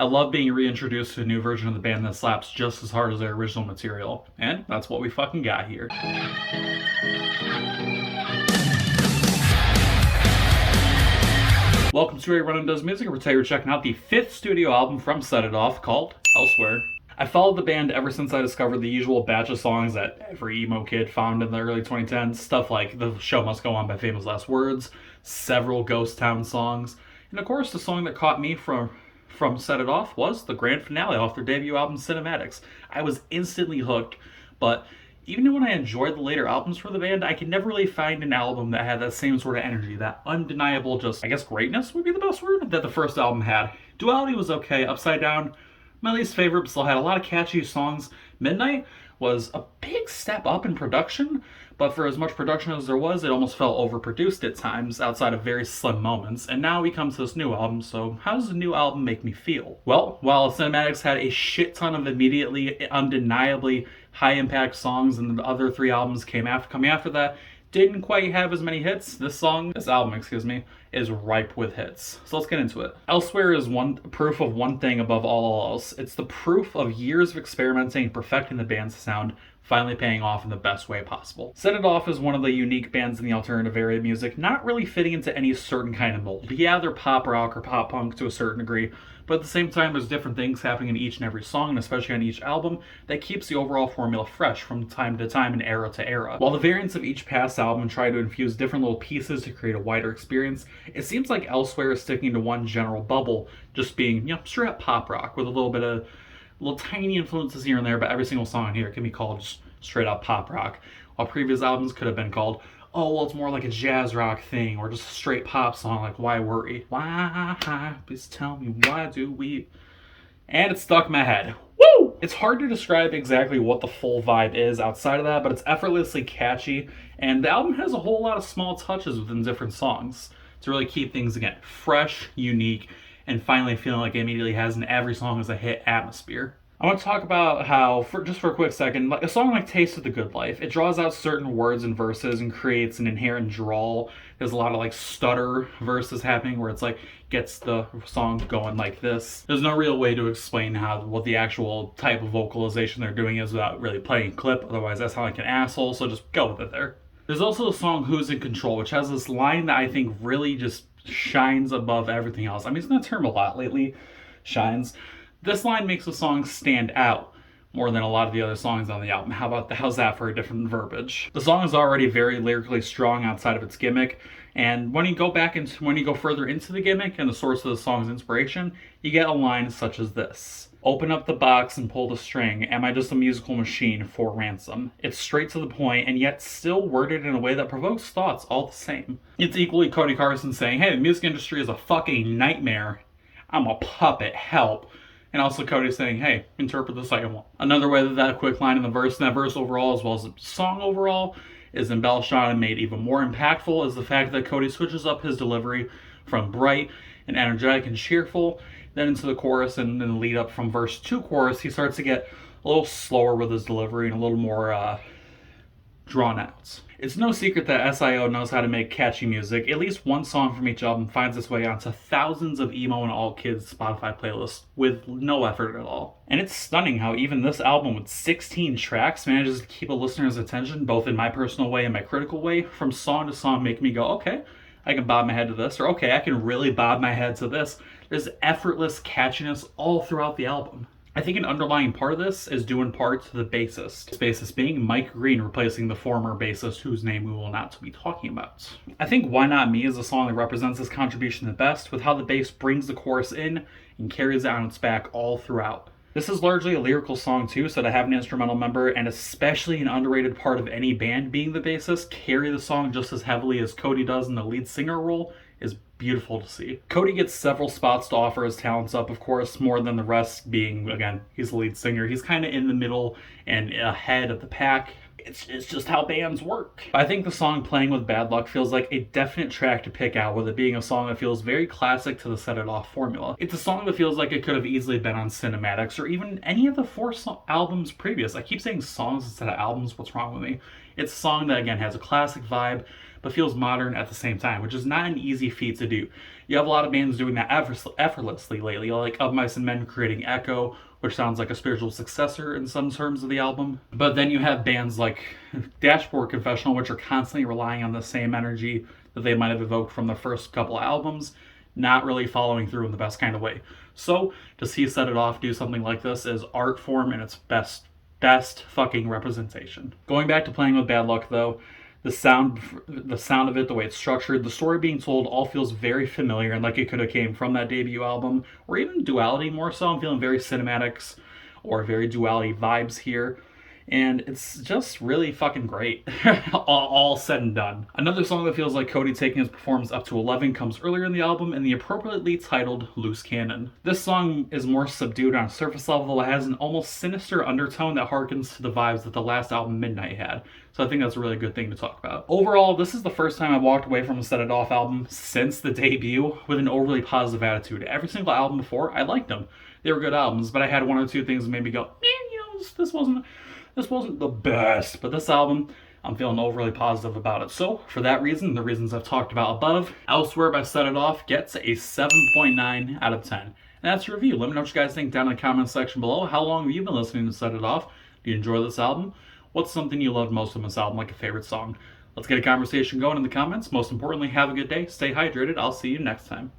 I love being reintroduced to a new version of the band that slaps just as hard as their original material, and that's what we fucking got here. Welcome to A Run Does Music, and today we're checking out the 5th studio album from Set It Off called Elsewhere. I followed the band ever since I discovered the usual batch of songs that every emo kid found in the early 2010s, stuff like The Show Must Go On by Famous Last Words, several Ghost Town songs, and of course the song that caught me from Set It Off was the grand finale off their debut album Cinematics. I was instantly hooked, but even when I enjoyed the later albums from the band, I could never really find an album that had that same sort of energy, that undeniable, just, I guess greatness would be the best word, that the first album had. Duality was okay, Upside Down, my least favorite, but still had a lot of catchy songs. Midnight was a big step up in production, but for as much production as there was, it almost felt overproduced at times, outside of very slim moments. And now we come to this new album, so how does the new album make me feel? Well, while Cinematics had a shit ton of immediately, undeniably high-impact songs, and the other 3 albums coming after that didn't quite have as many hits, this album, is ripe with hits. So let's get into it. Elsewhere is proof of one thing above all else. It's the proof of years of experimenting and perfecting the band's sound, finally paying off in the best way possible. Set It Off is one of the unique bands in the alternative area of music, not really fitting into any certain kind of mold. Yeah, they're pop rock or pop punk to a certain degree, but at the same time, there's different things happening in each and every song, and especially on each album, that keeps the overall formula fresh from time to time and era to era. While the variants of each past album try to infuse different little pieces to create a wider experience, it seems like Elsewhere is sticking to one general bubble, just being, straight up pop rock with a little tiny influences here and there, but every single song on here can be called just straight up pop rock, while previous albums could have been called, oh, well, it's more like a jazz rock thing, or just a straight pop song like Why Worry? Why? Please tell me, why do we? And it stuck in my head. Woo! It's hard to describe exactly what the full vibe is outside of that, but it's effortlessly catchy, and the album has a whole lot of small touches within different songs to really keep things, again, fresh, unique, and finally feeling like it immediately has an every song is a hit atmosphere. I want to talk about how, just for a quick second, like a song like Taste of the Good Life, it draws out certain words and verses and creates an inherent drawl. There's a lot of like stutter verses happening where it's like gets the song going like this. There's no real way to explain what the actual type of vocalization they're doing is without really playing a clip, otherwise I sound like an asshole, so just go with it there. There's also the song Who's in Control, which has this line that I think really just shines above everything else. I'm using that term a lot lately, shines. This line makes the song stand out more than a lot of the other songs on the album. How's that for a different verbiage? The song is already very lyrically strong outside of its gimmick, and when you go further into the gimmick and the source of the song's inspiration, you get a line such as this. Open up the box and pull the string. Am I just a musical machine for ransom? It's straight to the point and yet still worded in a way that provokes thoughts all the same. It's equally Cody Carson saying, hey, the music industry is a fucking nightmare. I'm a puppet, help. And also Cody saying, hey, interpret the second one. Another way that quick line in the verse, and that verse overall, as well as the song overall, is embellished on and made even more impactful is the fact that Cody switches up his delivery from bright and energetic and cheerful, then into the chorus, and then lead up from verse to chorus, he starts to get a little slower with his delivery and a little more drawn out. It's no secret that SIO knows how to make catchy music. At least one song from each album finds its way onto thousands of emo and alt kids Spotify playlists with no effort at all. And it's stunning how even this album with 16 tracks manages to keep a listener's attention, both in my personal way and my critical way, from song to song, making me go, okay, I can bob my head to this, or okay, I can really bob my head to this. There's effortless catchiness all throughout the album. I think an underlying part of this is due in part to the bassist. This bassist being Mike Green, replacing the former bassist whose name we will not be talking about. I think Why Not Me is a song that represents this contribution the best, with how the bass brings the chorus in and carries it on its back all throughout. This is largely a lyrical song too, so to have an instrumental member, and especially an underrated part of any band being the bassist, carry the song just as heavily as Cody does in the lead singer role is beautiful to see. Cody gets several spots to offer his talents up, of course, more than the rest being, again, he's the lead singer. He's kind of in the middle and ahead of the pack. It's just how bands work. I think the song Playing with Bad Luck feels like a definite track to pick out, with it being a song that feels very classic to the Set It Off formula. It's a song that feels like it could have easily been on Cinematics or even any of the 4 albums previous. I keep saying songs instead of albums, what's wrong with me? It's a song that, again, has a classic vibe, but feels modern at the same time, which is not an easy feat to do. You have a lot of bands doing that effortlessly lately, like Of Mice and Men creating Echo, which sounds like a spiritual successor in some terms of the album. But then you have bands like Dashboard Confessional, which are constantly relying on the same energy that they might have evoked from the first couple albums, not really following through in the best kind of way. So to see Set It Off do something like this is art form in its best fucking representation. Going back to Playing with Bad Luck though, the sound of it, the way it's structured, the story being told all feels very familiar and like it could have came from that debut album, or even Duality more so. I'm feeling very cinematics or very Duality vibes here. And it's just really fucking great, all said and done. Another song that feels like Cody taking his performance up to 11 comes earlier in the album in the appropriately titled Loose Cannon. This song is more subdued on a surface level. It has an almost sinister undertone that harkens to the vibes that the last album, Midnight, had. So I think that's a really good thing to talk about. Overall, this is the first time I've walked away from a Set It Off album since the debut with an overly positive attitude. Every single album before, I liked them. They were good albums, but I had one or two things that made me go, man, this wasn't the best, but this album, I'm feeling overly positive about it. So, for that reason, the reasons I've talked about above, Elsewhere by Set It Off gets a 7.9 out of 10. And that's your review. Let me know what you guys think down in the comments section below. How long have you been listening to Set It Off? Do you enjoy this album? What's something you loved most from this album, like a favorite song? Let's get a conversation going in the comments. Most importantly, have a good day, stay hydrated. I'll see you next time.